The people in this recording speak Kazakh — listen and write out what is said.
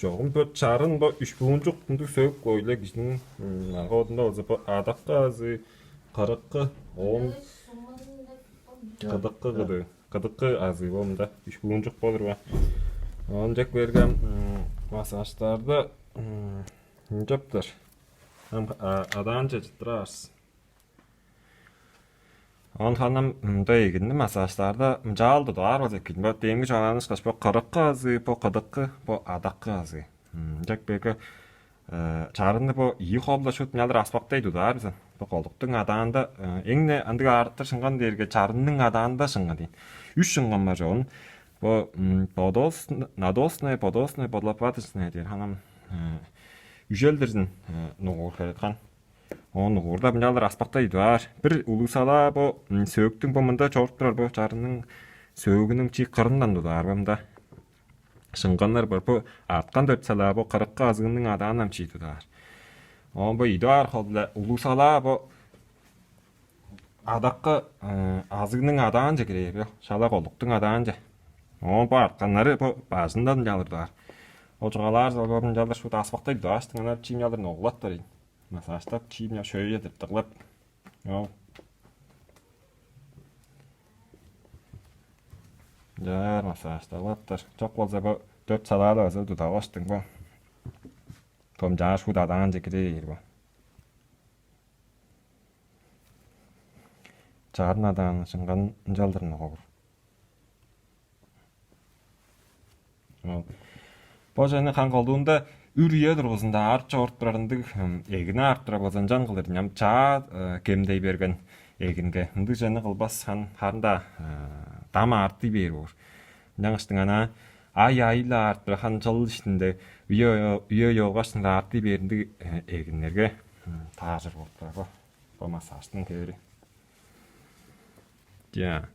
Жоғын бөт чарын ба 3,5 күндік сөйіп көйлі кішінің ғодында олза ба адаққа азы қарыққы 10 қыдыққы қыды. Қыдыққы азы болымда 3,5 болыр ба. Оны жек берген масаждарды жөптір. Адан жеттір арс. Он ханам дэйгэнэ массажларда жалды даар бол гэх юм. Бод дэмгэж анаанаас гаш бо қарыққа азы, бо қыдыққы, бо адаққы азы. Яг бэгэ чарны бо ий хооллоо шууд нялар аспакттай дудаар бисэн. Бо голдуктун адаанда энгне андыга артар шинган дээргэ чарнын адаанда шинган дий. Үш шинган мар он. Бо надосны бодлапатысны дээр ханам үжэлдэрэн нугуур хэрэг. Он урда бинялар аспактай даар. Бир улусалаа бо сөөгтүн бомонда чорттор бо чарнын сөөгүнүн чи кырындан дудаар бомда. Шинганнар бар бо арткан дөт салаа бо кырыкка азгынын адаанам чи дудаар. Он бо идаар холла улусалаа бо адакка азгынын адаан же кирээ. Шалаа голуктун адаан же. Он бо артканнары бо баасындан жалырдаар. Ожгалаар золбон жалар шууд аспактай дууш тэнгээр чим ялар ноглаттар. Масажтап чимня шөйе дэртэглэп. Яар масажталаттар. Чок болза бо 4 салаалаа өсөд таваштың бо. Том жааш худа даан жекрээ бо. Чарнадан шинган жалдар ногоор. Божаны хангалдуунда үрие дургусында арч ортрарындаг эгнэ артраа бозанжан кылыр нямчаа кемдей берген эгинге ынды жаны кылбас хан харында дама арты берүүр нянгастың ана айла артра хан жыл ішінде үйө йогашында арты бериндэг эгиннерге таажыр болтура бо массажтын кери. Ja.